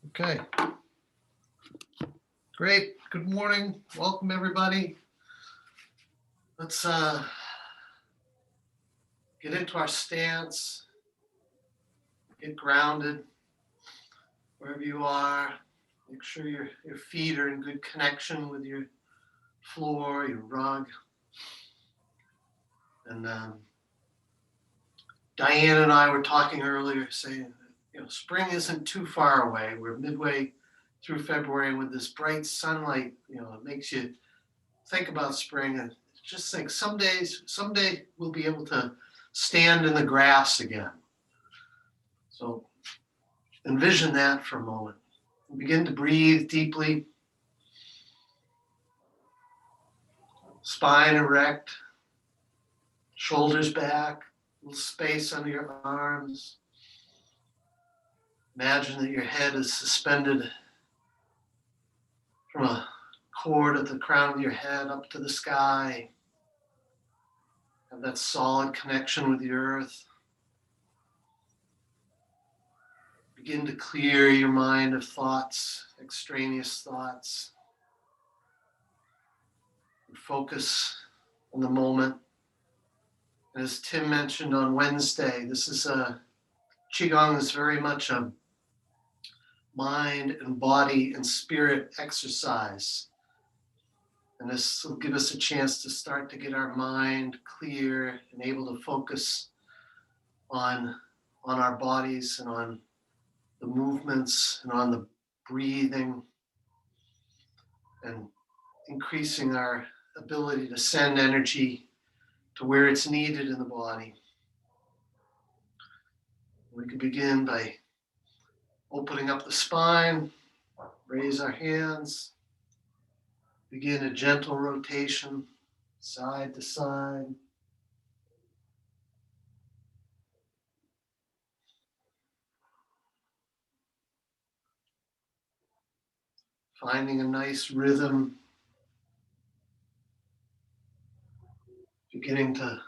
Okay, great. Good morning. Welcome, everybody. Let's get into our stance, get grounded wherever you are. Make sure your feet are in good connection with your floor, your rug. And Diane and I were talking earlier, saying, spring isn't too far away. We're midway through February with this bright sunlight. It makes you think about spring and just think someday we'll be able to stand in the grass again. So envision that for a moment. Begin to breathe deeply, spine erect, shoulders back, a little space under your arms. Imagine that your head is suspended from a cord at the crown of your head up to the sky. Have that solid connection with the earth. Begin to clear your mind of thoughts, extraneous thoughts. Focus on the moment. And as Tim mentioned on Wednesday, this is Qigong is very much a mind and body and spirit exercise. And this will give us a chance to start to get our mind clear and able to focus on our bodies and on the movements and on the breathing and increasing our ability to send energy to where it's needed in the body. We can begin by opening up the spine, raise our hands, begin a gentle rotation side to side. Finding a nice rhythm, beginning to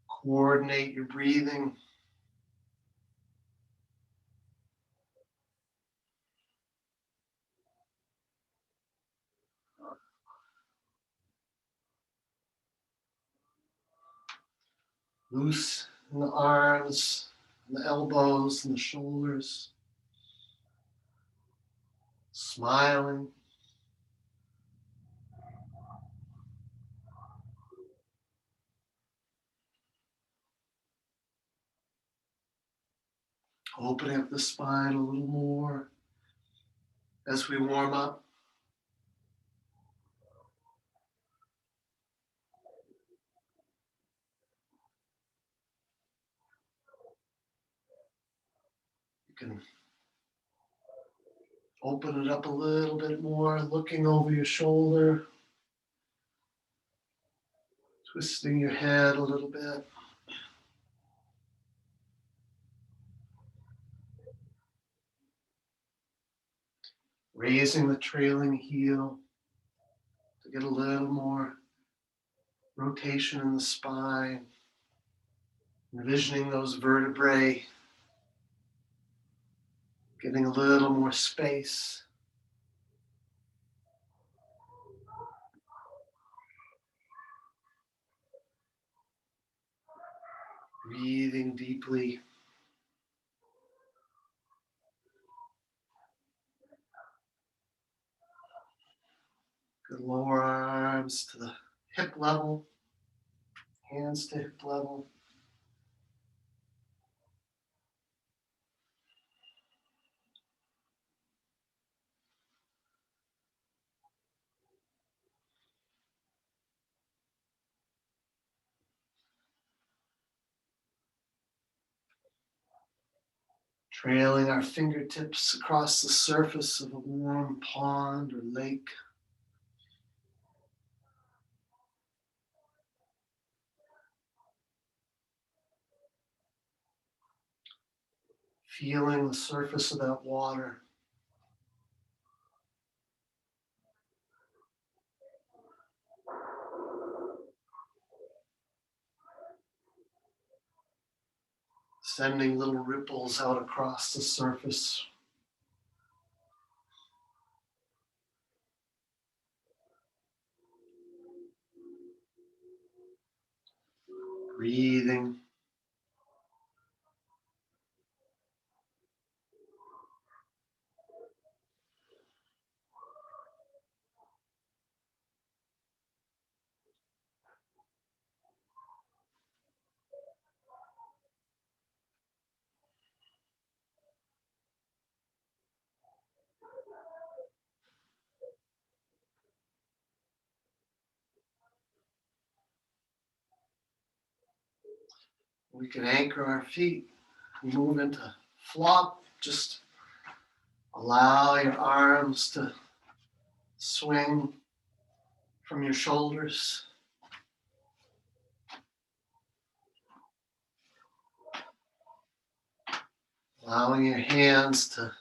coordinate your breathing. Loose in the arms, and the elbows, and the shoulders. Smiling. Opening up the spine a little more as we warm up. You can open it up a little bit more, looking over your shoulder, twisting your head a little bit. Raising the trailing heel to get a little more rotation in the spine. Envisioning those vertebrae getting a little more space. Breathing deeply. Good lower arms to the hip level, hands to hip level. Trailing our fingertips across the surface of a warm pond or lake. Feeling the surface of that water. Sending little ripples out across the surface. breathing. We can anchor our feet, move into flop. Just allow your arms to swing from your shoulders. Allowing your hands to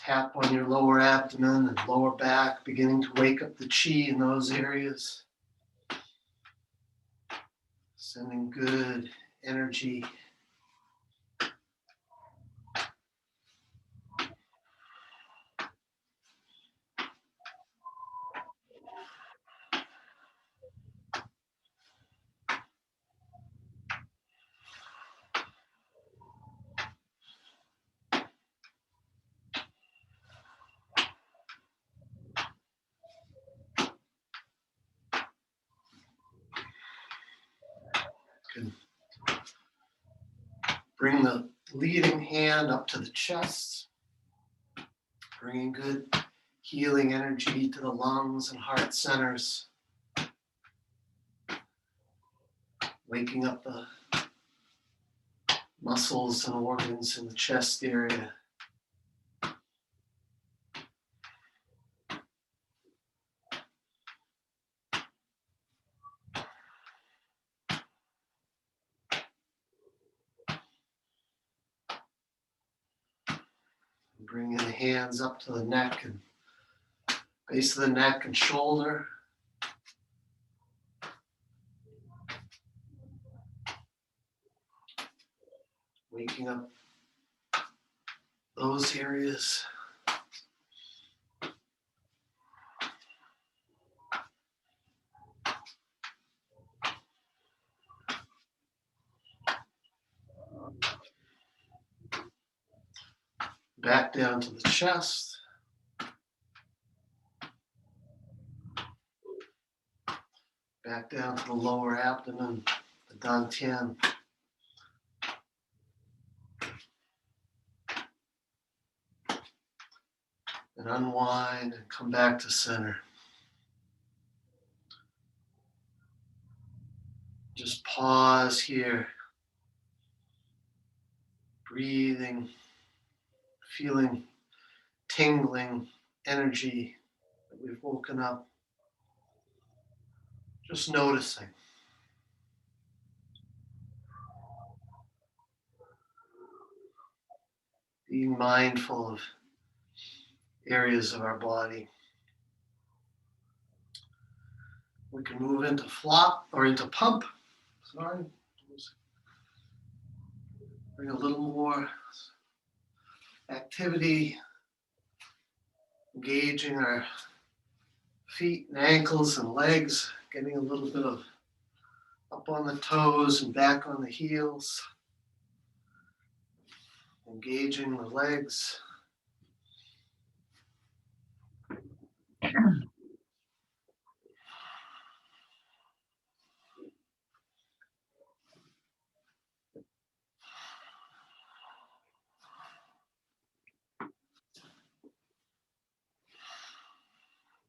tap on your lower abdomen and lower back, beginning to wake up the chi in those areas. Sending good energy. Can bring the leading hand up to the chest, bringing good healing energy to the lungs and heart centers, waking up the muscles and organs in the chest area. Bringing the hands up to the neck and base of the neck and shoulder. Waking up those areas. Back down to the chest. Back down to the lower abdomen, the dantian. And unwind and come back to center. Just pause here. Breathing, feeling tingling energy that we've woken up. Just noticing. Being mindful of areas of our body. We can move into flop or into pump. Sorry. Bring a little more activity, engaging our feet and ankles and legs, getting a little bit of up on the toes and back on the heels, engaging the legs.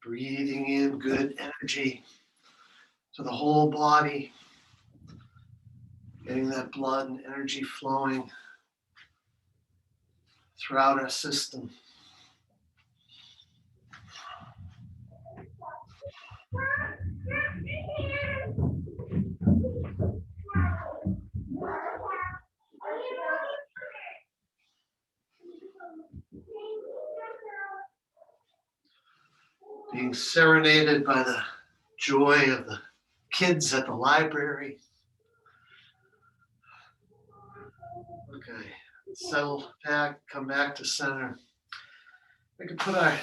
Breathing in good energy to the whole body, getting that blood and energy flowing throughout our system. Being serenaded by the joy of the kids at the library. Okay, settle back, come back to center. We can put our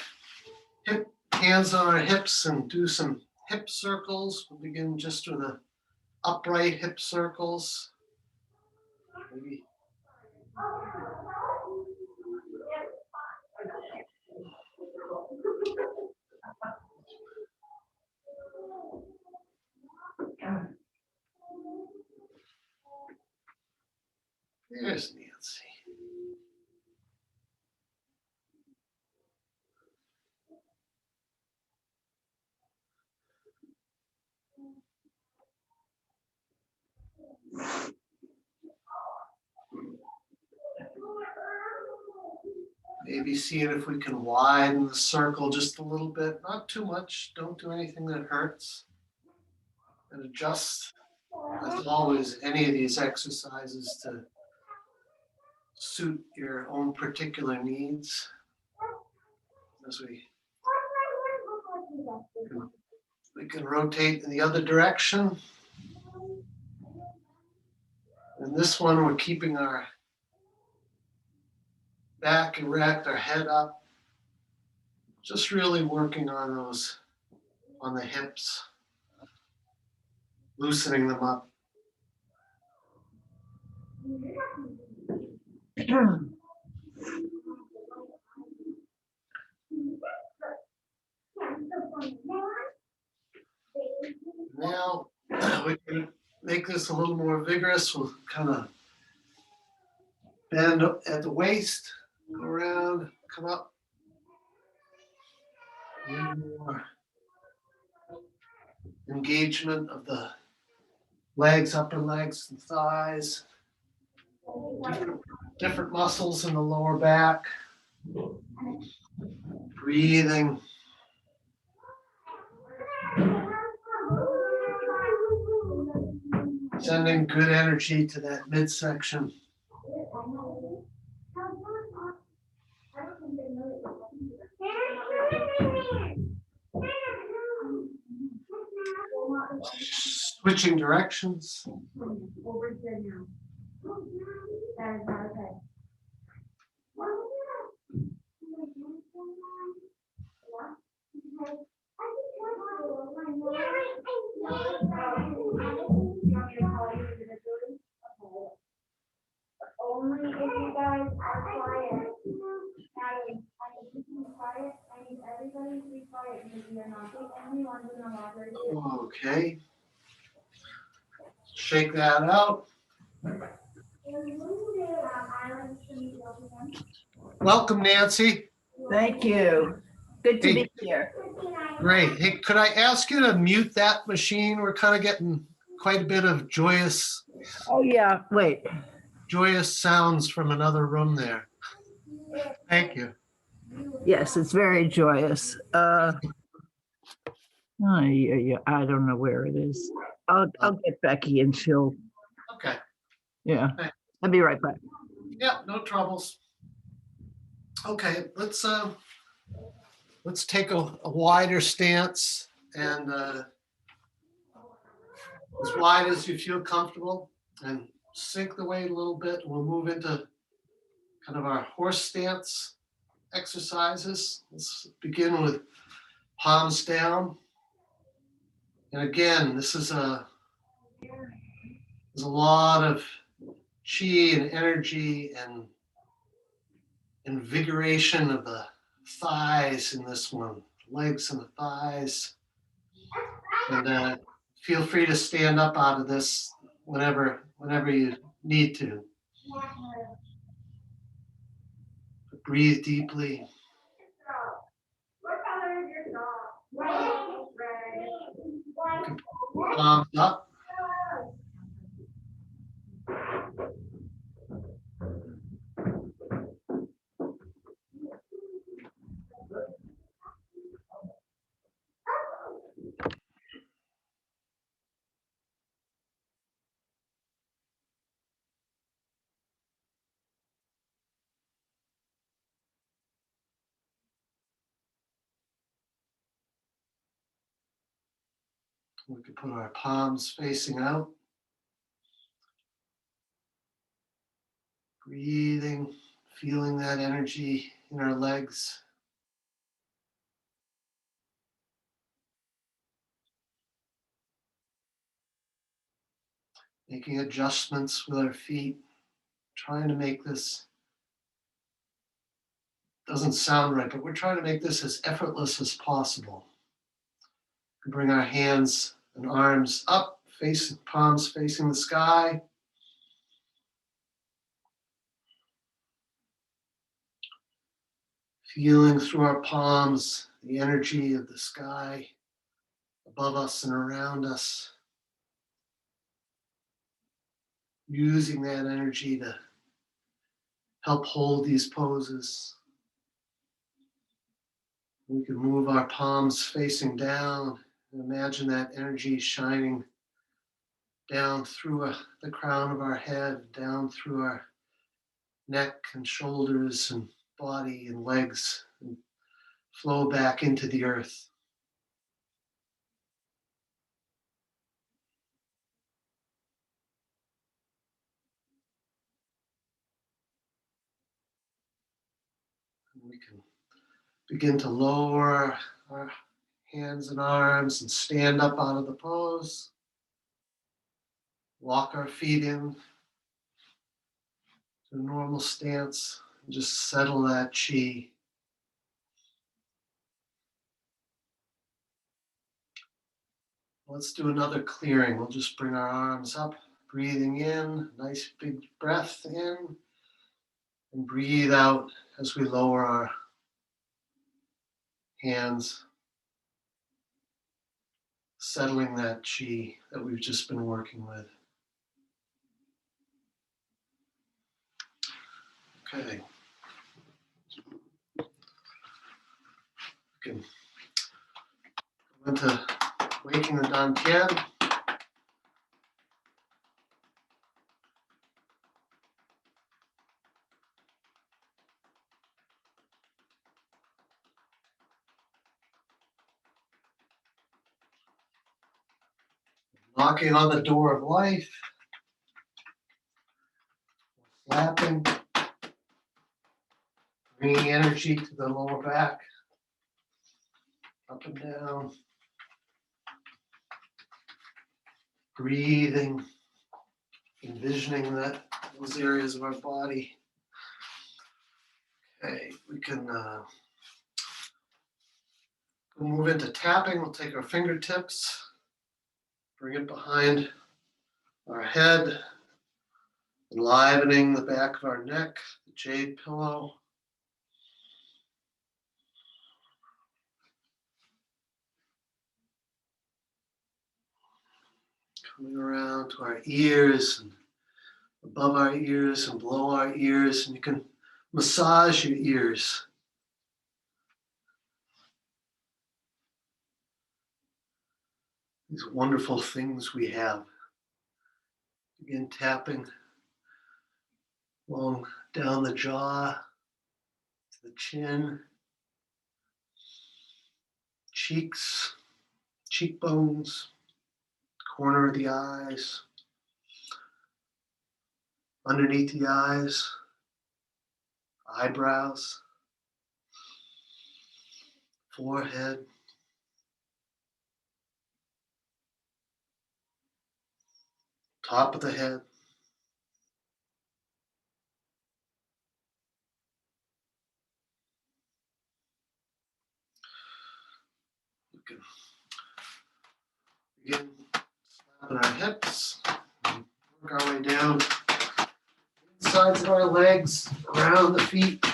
hands on our hips and do some hip circles. We'll begin just with a upright hip circles. Maybe there's Nancy. Maybe seeing if we can widen the circle just a little bit, not too much. Don't do anything that hurts. And adjust, as always, any of these exercises to suit your own particular needs. As we can rotate in the other direction. And this one, we're keeping our back erect, our head up, just really working on those, on the hips, loosening them up. Now we can make this a little more vigorous. We'll kind of bend at the waist, go around, come up. A little more engagement of the legs, upper legs and thighs. Different muscles in the lower back. Breathing. Sending good energy to that midsection. Switching directions. Only if you guys are quiet. I need quiet. I need everybody to be quiet because we are not the only ones in the library. Okay. Shake that out. Welcome, Nancy. Thank you. Good to Hey. be here. Great. Hey, could I ask you to mute that machine? We're kind of getting quite a bit of joyous Oh, yeah. Wait. sounds from another room there. Thank you. Yes, it's very joyous. Yeah, I don't know where it is. I'll get Becky and she'll, Okay. yeah. Okay. I'll be right back. Yeah, no troubles. Okay, let's take a wider stance and as wide as you feel comfortable, and sink the weight a little bit. We'll move into kind of our horse stance exercises. Let's begin with palms down. And again, there's a lot of chi and energy and invigoration of the thighs in this one, legs and the thighs. And feel free to stand up out of this whenever you need to. Breathe deeply. Palms up. We can put our palms facing out. Breathing, feeling that energy in our legs. making adjustments with our feet, trying to make this, doesn't sound right, but we're trying to make this as effortless as possible. Bring our hands and arms up, palms facing the sky. Feeling through our palms the energy of the sky above us and around us. Using that energy to help hold these poses. We can move our palms facing down and imagine that energy shining down through the crown of our head, down through our neck and shoulders and body and legs, and flow back into the earth. And we can begin to lower our hands and arms and stand up out of the pose. Walk our feet in to a normal stance and just settle that chi. Let's do another clearing. We'll just bring our arms up, breathing in, nice big breath in, and breathe out as we lower our hands, settling that chi that we've just been working with. Okay. We can go into waking the dantian. Knocking on the door of life, slapping, bringing energy to the lower back, up and down, breathing, envisioning those areas of our body. Okay, we can we'll move into tapping. We'll take our fingertips, bring it behind our head, enlivening the back of our neck, the jade pillow. Coming around to our ears, and above our ears and below our ears, and you can massage your ears. These wonderful things we have. Begin tapping along down the jaw, to the chin, cheeks, cheekbones, corner of the eyes, underneath the eyes, eyebrows, forehead, top of the head. We can begin slapping our hips, and work our way down sides of our legs, around the feet,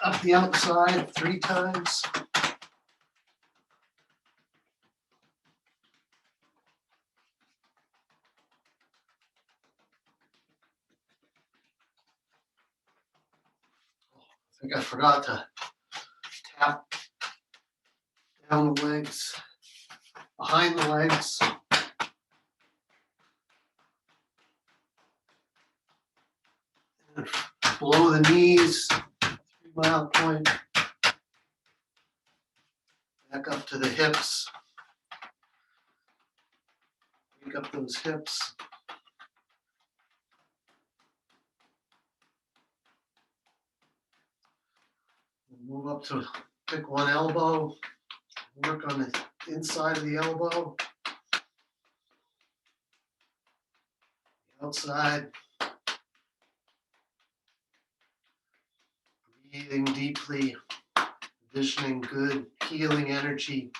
up the outside 3 times. I think I forgot to tap down the legs, behind the legs. And below the knees, 3-mile point. Back up to the hips. Pick up those hips. Move up to pick one elbow. Work on the inside of the elbow. The outside. Breathing deeply, envisioning good healing energy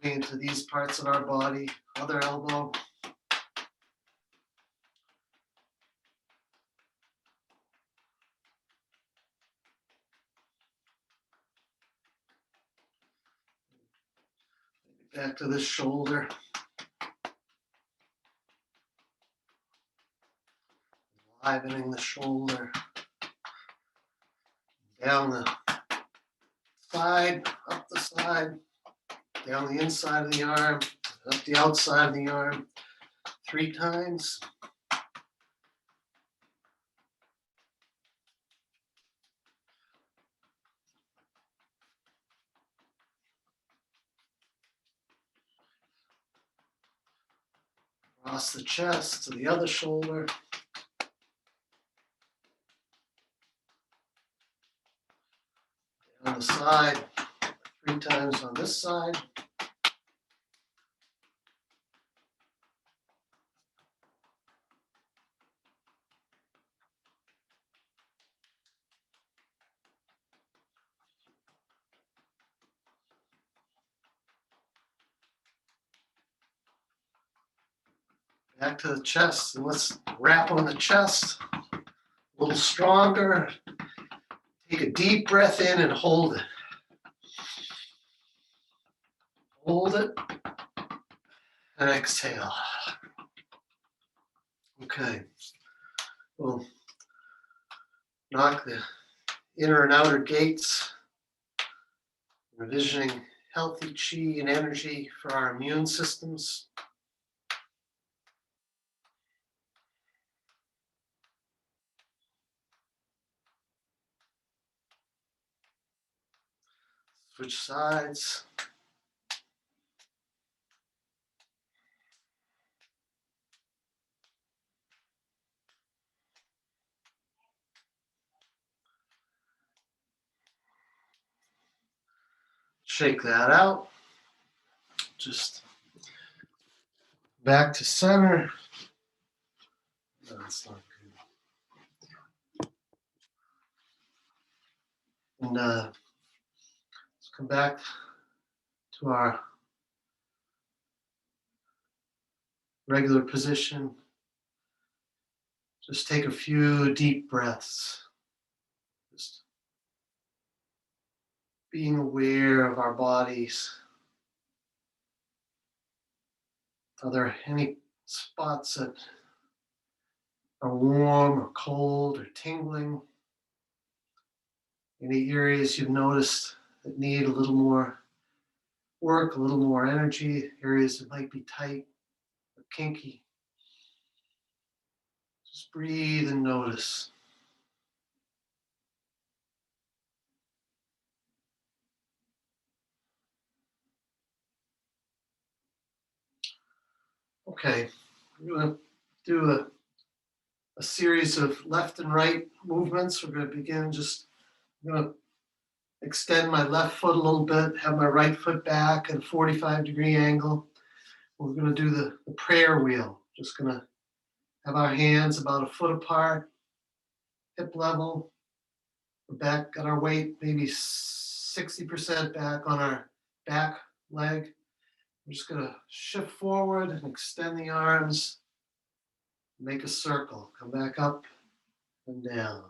coming into these parts of our body. Other elbow. Back to the shoulder. Livening the shoulder. Down the side, up the side, down the inside of the arm, up the outside of the arm. 3 times. Across the chest to the other shoulder. On the side, 3 times on this side. Back to the chest, and let's wrap on the chest. A little stronger. Take a deep breath in and hold it. Hold it. And exhale. Okay. We'll knock the inner and outer gates. Envisioning healthy chi and energy for our immune systems. Switch sides. Shake that out. Just back to center. No, that's not good. And let's come back to our regular position. Just take a few deep breaths. Just being aware of our bodies. Are there any spots that are warm or cold or tingling? Any areas you've noticed that need a little more work, a little more energy, areas that might be tight or kinky? Just breathe and notice. Okay, we're going to do a series of left and right movements. We're going to begin I'm going to extend my left foot a little bit, have my right foot back at a 45-degree angle. We're going to do the prayer wheel. Just going to have our hands about a foot apart, hip level. We're back at our weight, maybe 60% back on our back leg. We're just going to shift forward and extend the arms. Make a circle. Come back up and down.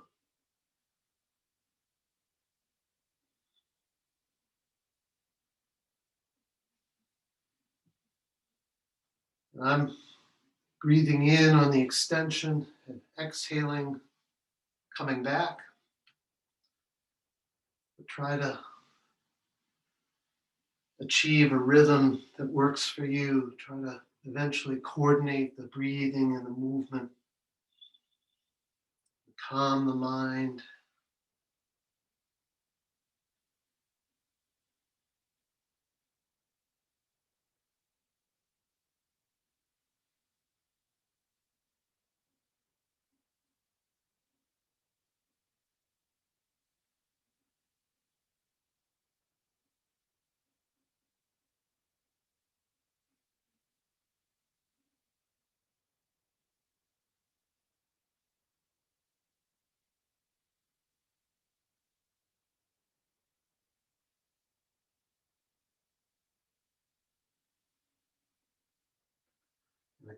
I'm breathing in on the extension and exhaling, coming back. Try to achieve a rhythm that works for you. Try to eventually coordinate the breathing and the movement. Calm the mind.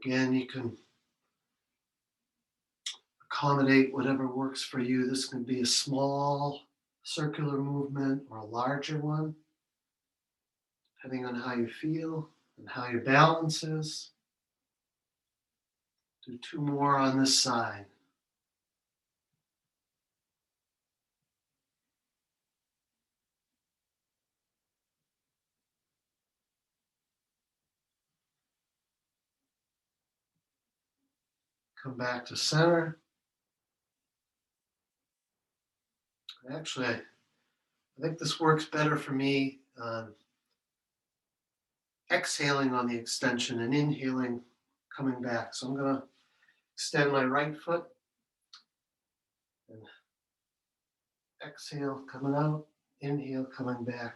Again, you can accommodate whatever works for you. This can be a small circular movement or a larger one, depending on how you feel and how your balance is. Do two more on this side. Come back to center. Actually, I think this works better for me. Exhaling on the extension and inhaling coming back. So I'm going to extend my right foot and exhale coming out, inhale coming back.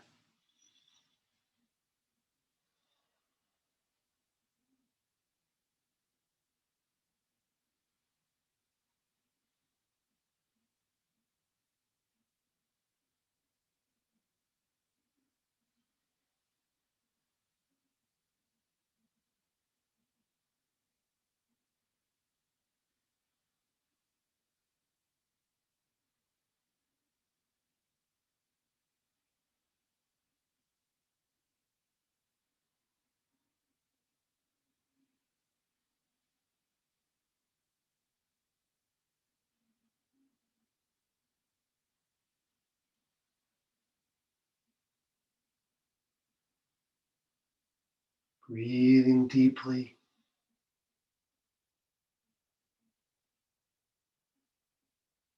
Breathing deeply.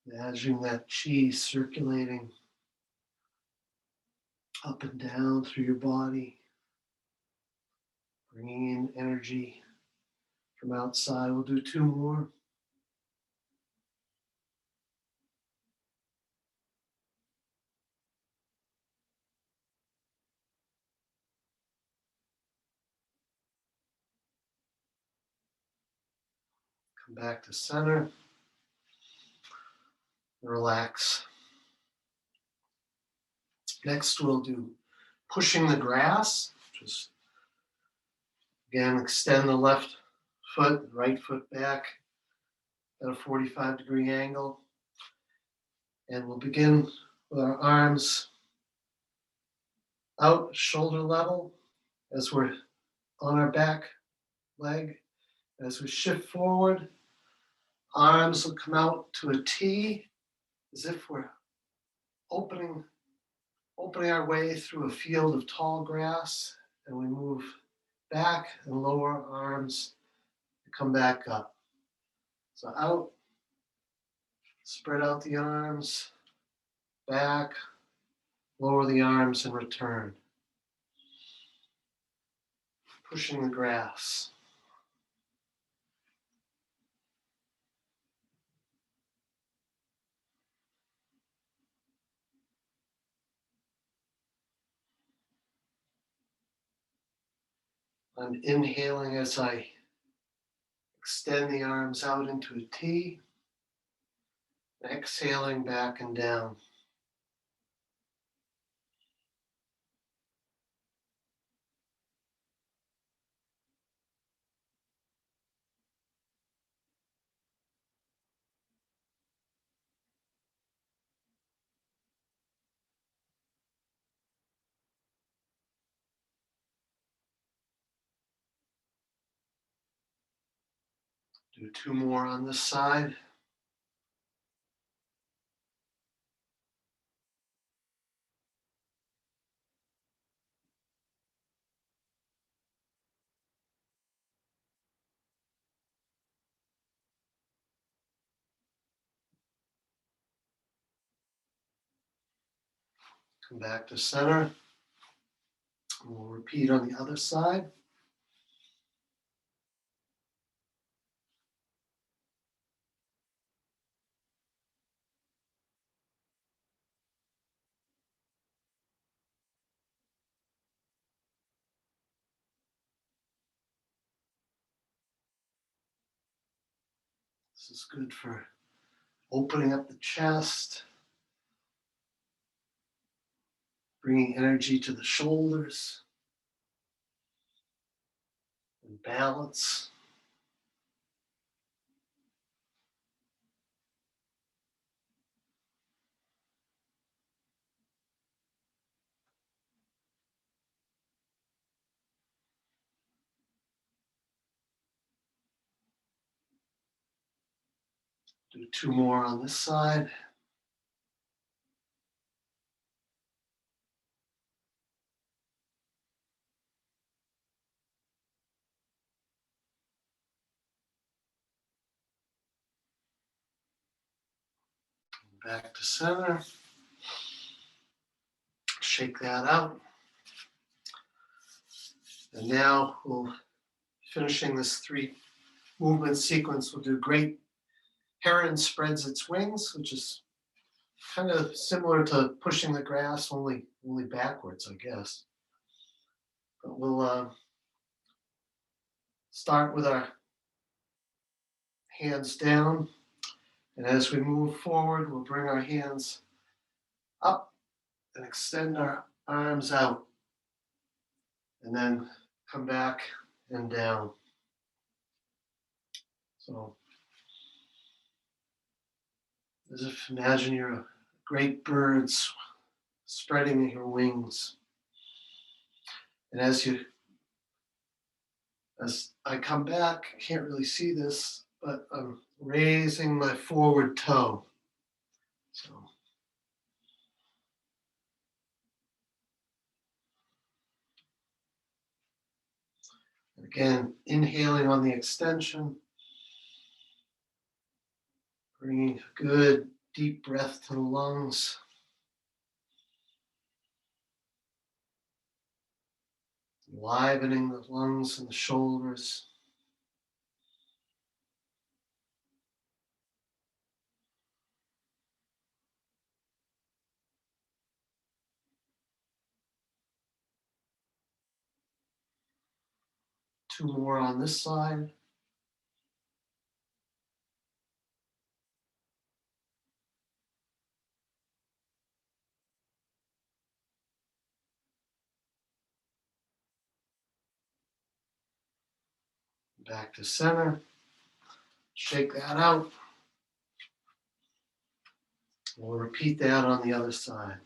Imagining that chi circulating up and down through your body, bringing in energy from outside. We'll do two more. Come back to center. Relax. Next, we'll do pushing the grass. Just again, extend the left foot, right foot back at a 45-degree angle. And we'll begin with our arms out, shoulder level, as we're on our back leg. As we shift forward, arms will come out to a T, as if we're opening our way through a field of tall grass, and we move back and lower arms to come back up. So out, spread out the arms, back, lower the arms and return. Pushing the grass. I'm inhaling as I extend the arms out into a T, exhaling back and down. Do two more on this side. Come back to center. We'll repeat on the other side. This is good for opening up the chest, bringing energy to the shoulders, and balance. Do two more on this side. Back to center. Shake that out. And now we'll, finishing this 3 movement sequence, we'll do great Heron spreads its wings, which is kind of similar to pushing the grass, only backwards, I guess. But we'll start with our hands down. And as we move forward, we'll bring our hands up and extend our arms out. And then come back and down. So as if imagine you're a great bird spreading your wings. And as I come back, I can't really see this, but I'm raising my forward toe. So again, inhaling on the extension, bringing a good deep breath to the lungs. Livening the lungs and the shoulders. Two more on this side. Back to center. Shake that out. We'll repeat that on the other side.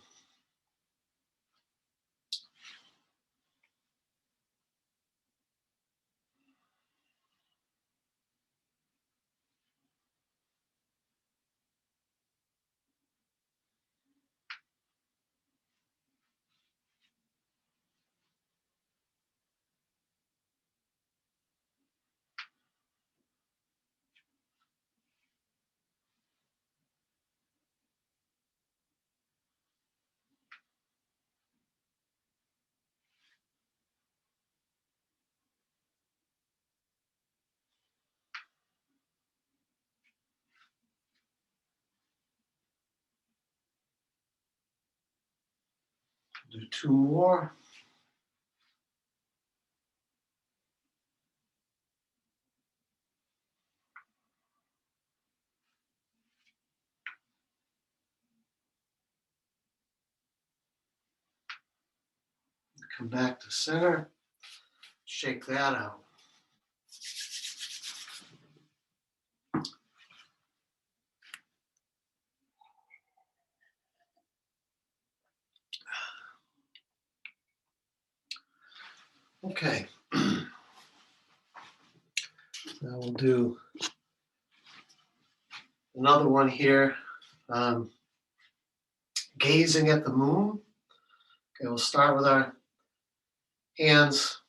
Do two more. Come back to center. Shake that out. Okay. Now we'll do another one here. Gazing at the moon. Okay, we'll start with our hands,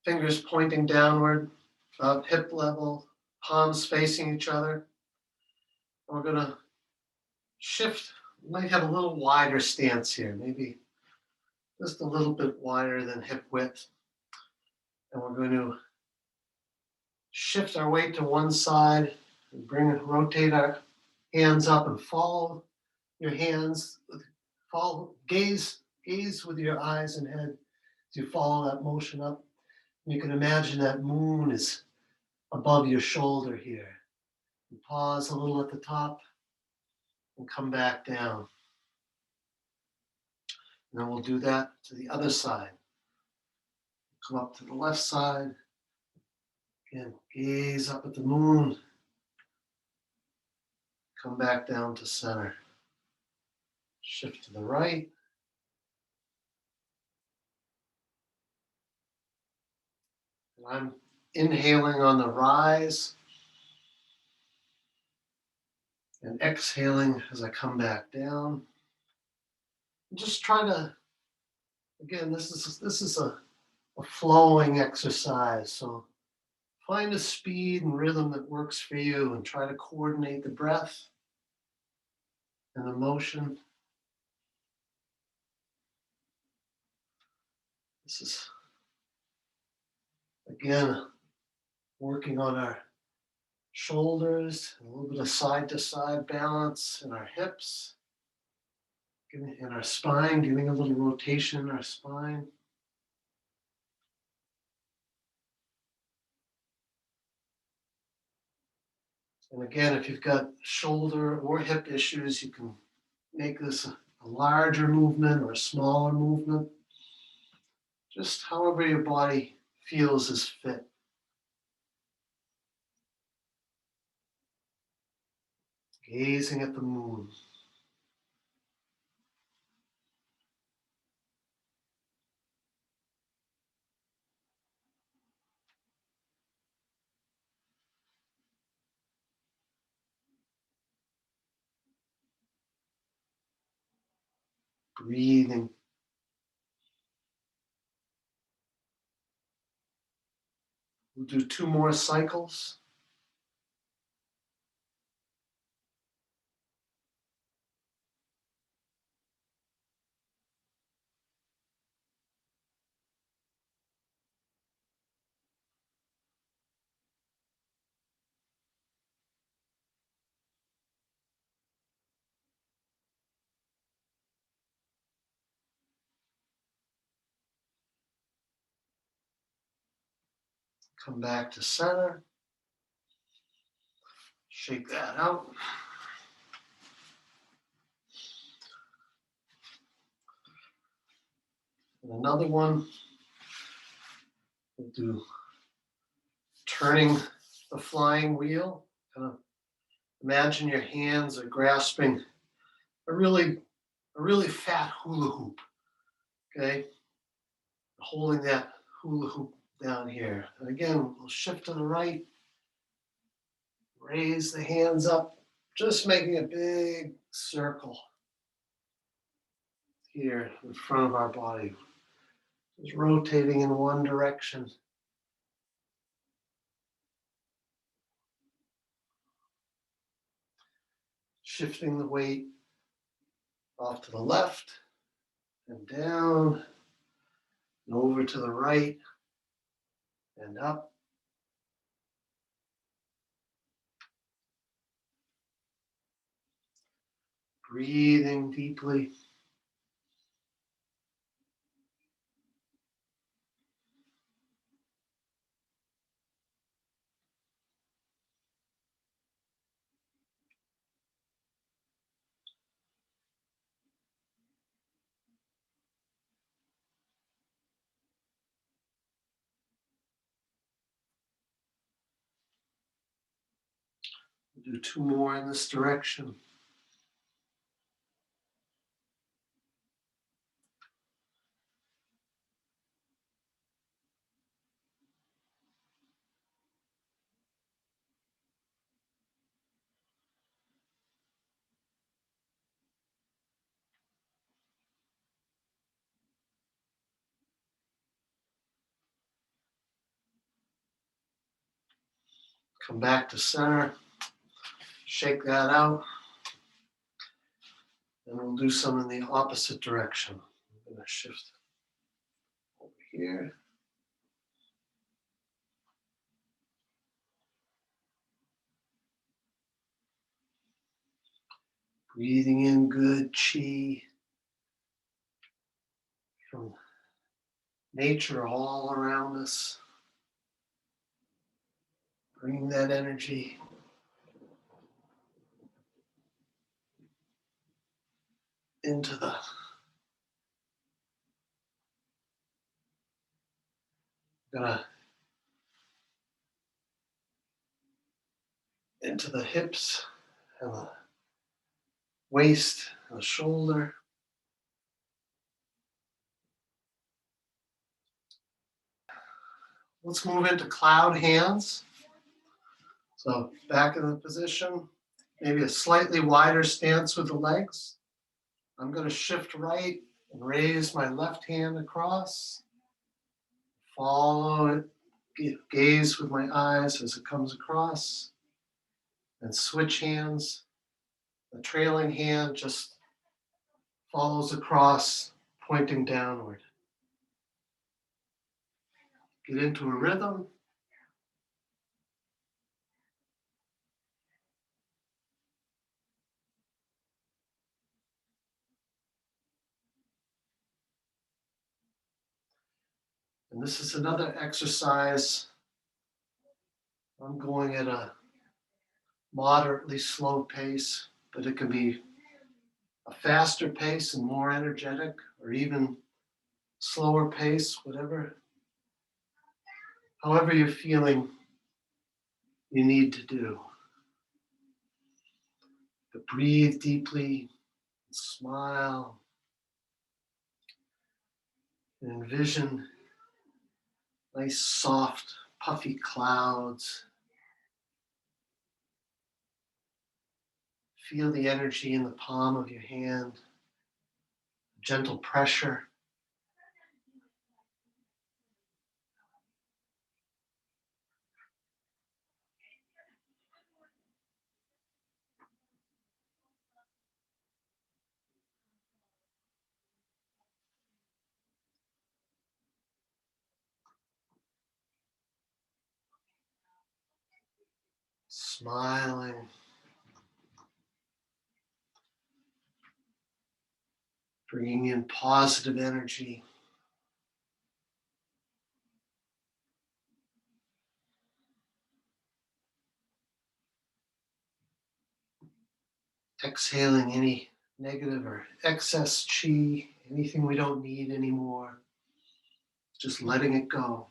fingers pointing downward, about hip level, palms facing each other. We're gonna shift, we might have a little wider stance here, maybe just a little bit wider than hip width. And we're going to shift our weight to one side and rotate our hands up and follow your hands, gaze with your eyes and head as you follow that motion up. You can imagine that moon is above your shoulder here. And pause a little at the top and come back down. And then we'll do that to the other side. Come up to the left side. Again, gaze up at the moon. Come back down to center. Shift to the right. And I'm inhaling on the rise. And exhaling as I come back down. Just try to, again, this is a flowing exercise. So find a speed and rhythm that works for you and try to coordinate the breath and the motion. This is, again, working on our shoulders, a little bit of side to side balance in our hips, in our spine, giving a little rotation in our spine. And again, if you've got shoulder or hip issues, you can make this a larger movement or a smaller movement, just however your body feels is fit. Gazing at the moon. Breathing. We'll do 2 more cycles. Come back to center. Shake that out. And another one. We'll do turning the flying wheel. Kind of imagine your hands are grasping a really fat hula hoop. Okay? Holding that hula hoop down here. And again, we'll shift to the right. Raise the hands up, just making a big circle here in front of our body. Just rotating in one direction. Shifting the weight off to the left and down and over to the right and up. Breathing deeply. We'll do 2 more in this direction. Come back to center. Shake that out. And we'll do some in the opposite direction. I'm going to shift over here. Breathing in good chi from nature all around us. Bring that energy into the hips and the waist and the shoulder. Let's move into cloud hands. So back in the position, maybe a slightly wider stance with the legs. I'm going to shift right and raise my left hand across. Follow it, gaze with my eyes as it comes across. And switch hands. The trailing hand just follows across, pointing downward. Get into a rhythm. And this is another exercise. I'm going at a moderately slow pace, but it can be a faster pace and more energetic, or even slower pace, however you're feeling you need to do. But breathe deeply, smile, and envision nice, soft, puffy clouds. Feel the energy in the palm of your hand, gentle pressure. Smiling, bringing in positive energy. Exhaling any negative or excess chi, anything we don't need anymore. Just letting it go.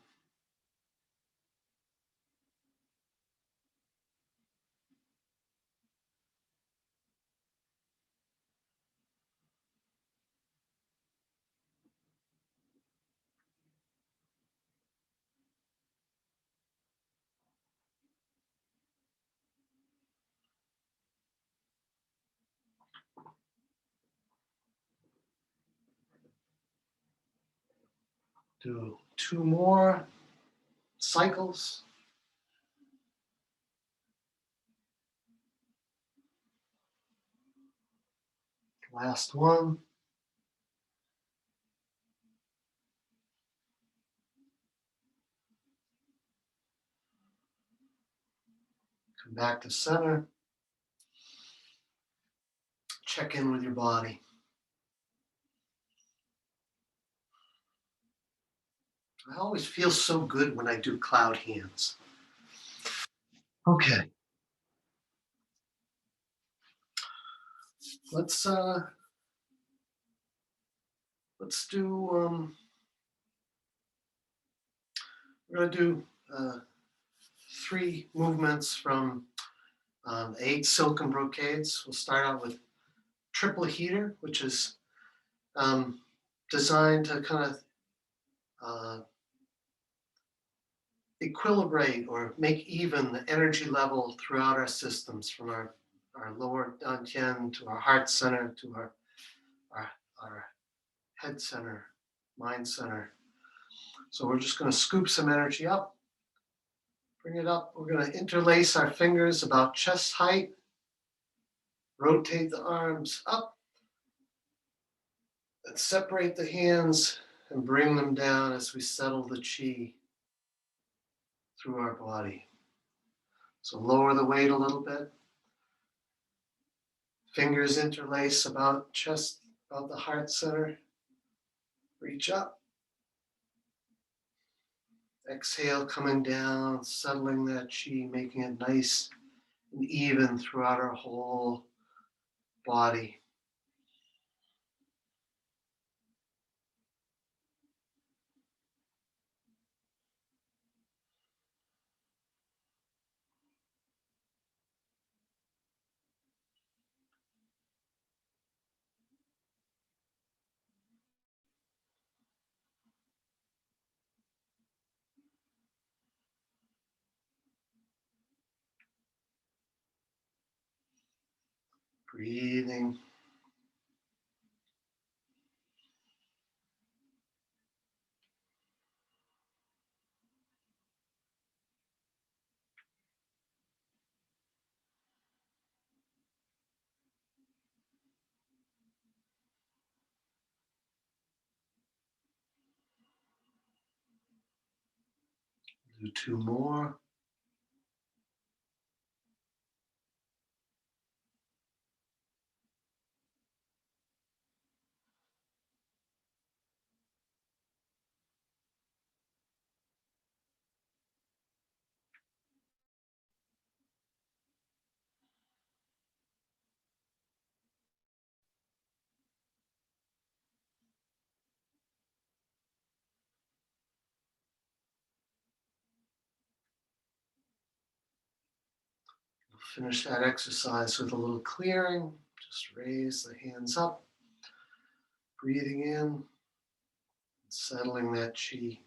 Do 2 more cycles. Last one. Come back to center. Check in with your body. I always feel so good when I do cloud hands. Okay. Let's do we're gonna do 3 movements from 8 silken brocades. We'll start out with triple heater, which is designed to kind of equilibrate or make even the energy level throughout our systems, from our lower dantian to our heart center to our head center, mind center. So we're just going to scoop some energy up, bring it up. We're going to interlace our fingers about chest height, rotate the arms up, and separate the hands and bring them down as we settle the chi through our body. So lower the weight a little bit. Fingers interlace about chest, about the heart center. Reach up. Exhale, coming down, settling that chi, making it nice and even throughout our whole body. Breathing. Do two more. Finish that exercise with a little clearing. Just raise the hands up, breathing in, settling that chi.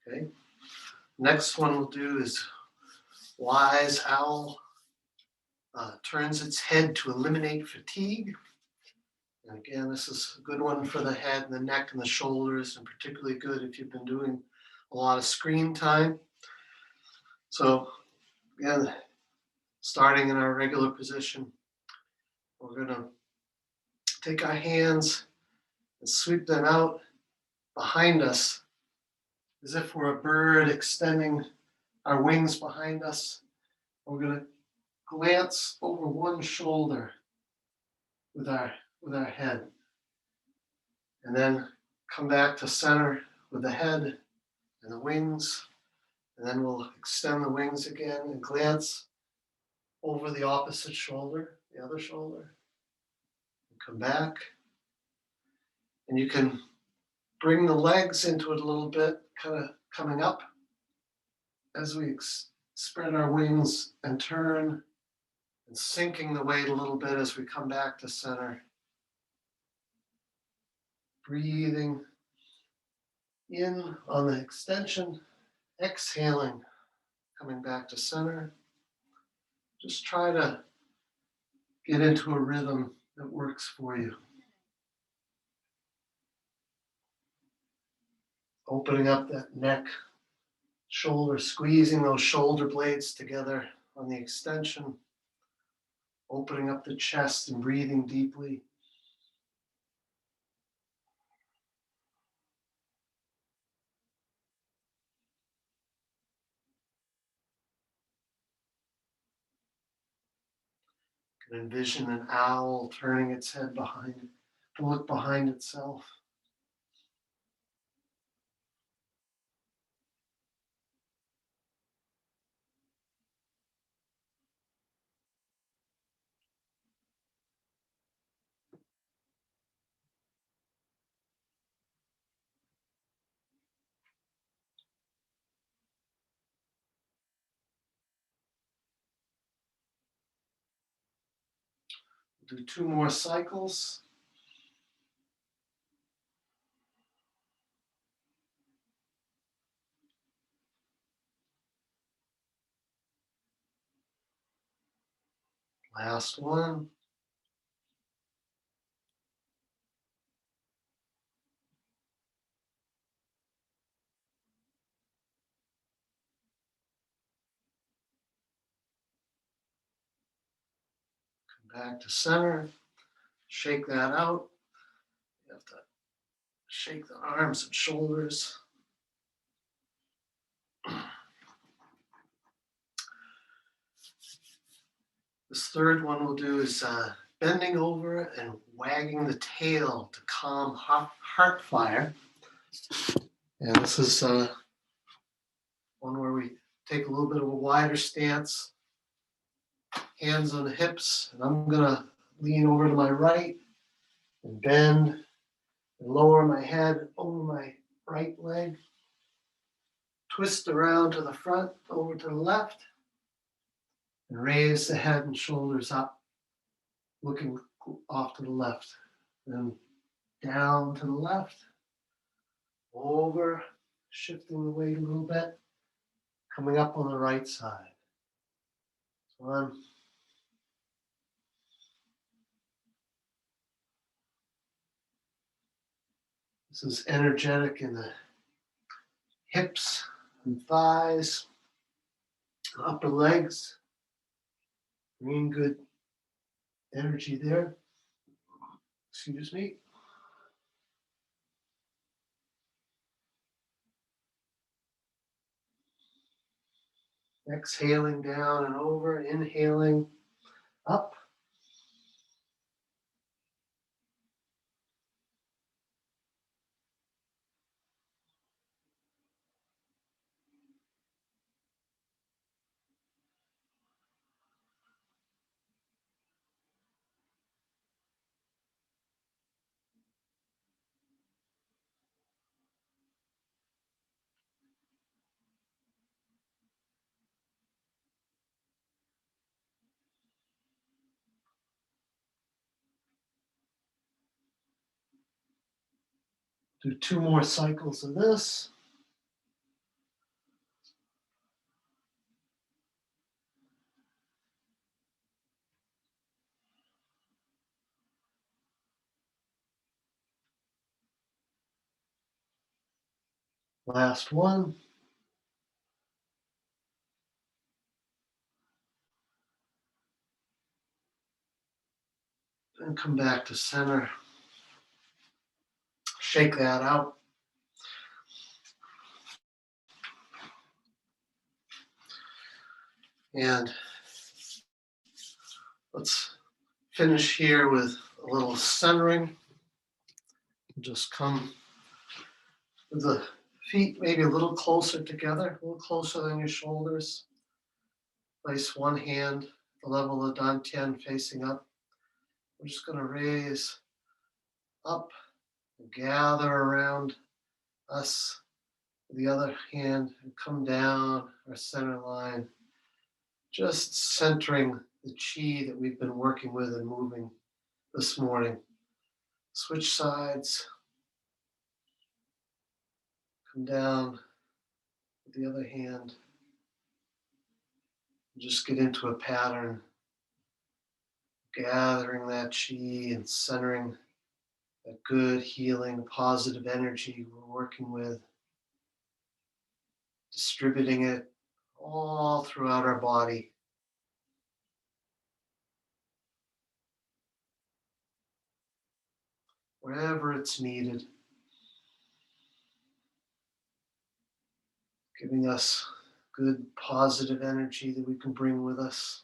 Okay. Next one we'll do is wise owl turns its head to eliminate fatigue. And again, this is a good one for the head and the neck and the shoulders, and particularly good if you've been doing a lot of screen time. So again, starting in our regular position, we're going to take our hands and sweep them out behind us as if we're a bird extending our wings behind us. We're going to glance over one shoulder with our head, and then come back to center with the head and the wings, and then we'll extend the wings again and glance over the opposite shoulder, the other shoulder, and come back. And you can bring the legs into it a little bit, kind of coming up as we spread our wings and turn, and sinking the weight a little bit as we come back to center. Breathing in on the extension, exhaling, coming back to center. Just try to get into a rhythm that works for you. Opening up that neck, shoulder, squeezing those shoulder blades together on the extension. Opening up the chest and breathing deeply. You can envision an owl turning its head behind it to look behind itself. Do two more cycles. Last one. Come back to center. Shake that out. You have to shake the arms and shoulders. This third one we'll do is bending over and wagging the tail to calm heart fire. And this is one where we take a little bit of a wider stance, hands on the hips, and I'm gonna lean over to my right and bend and lower my head over my right leg, twist around to the front, over to the left, and raise the head and shoulders up, looking off to the left. Then down to the left, over, shifting the weight a little bit, Coming up on the right side. 1. This is energetic in the hips and thighs, upper legs. Bringing good energy there. Excuse me. Exhaling down and over, inhaling up. Do 2 more cycles of this. Last one. And come back to center. Shake that out. And let's finish here with a little centering. Just come with the feet maybe a little closer together, a little closer than your shoulders. Place one hand at the level of dantian facing up. We're just going to raise up and gather around us with the other hand and come down our center line, just centering the chi that we've been working with and moving this morning. Switch sides, come down with the other hand, just get into a pattern, gathering that chi and centering that good, healing, positive energy we're working with, distributing it all throughout our body. Wherever it's needed, giving us good, positive energy that we can bring with us.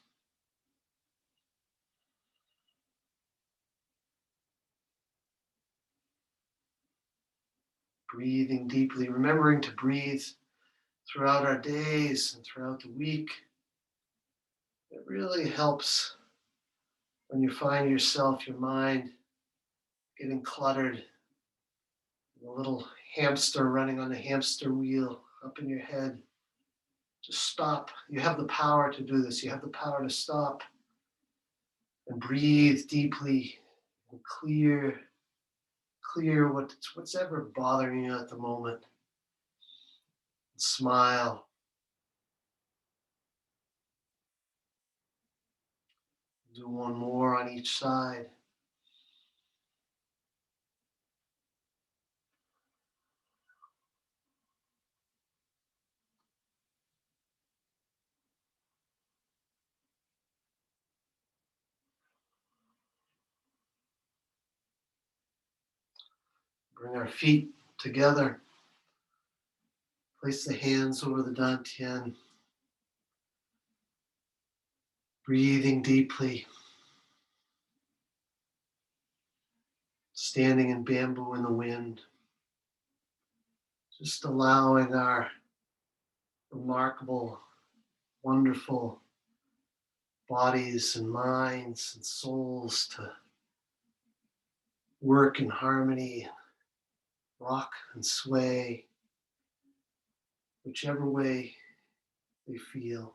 Breathing deeply, remembering to breathe throughout our days and throughout the week. It really helps when you find yourself, your mind getting cluttered, a little hamster running on the hamster wheel up in your head. Just stop. You have the power to do this. You have the power to stop and breathe deeply and clear what's ever bothering you at the moment. Smile. Do one more on each side. Bring our feet together. Place the hands over the dantian. Breathing deeply. Standing in bamboo in the wind. Just allowing our remarkable, wonderful bodies and minds and souls to work in harmony, rock and sway, whichever way they feel.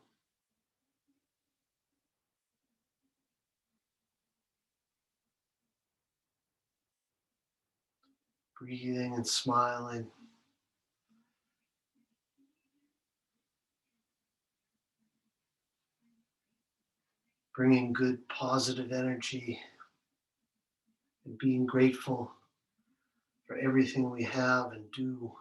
Breathing and smiling. bringing good, positive energy and being grateful for everything we have and do.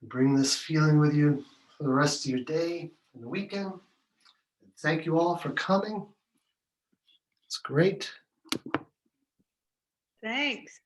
Bring this feeling with you for the rest of your day and the weekend. And thank you all for coming. It's great. Thanks.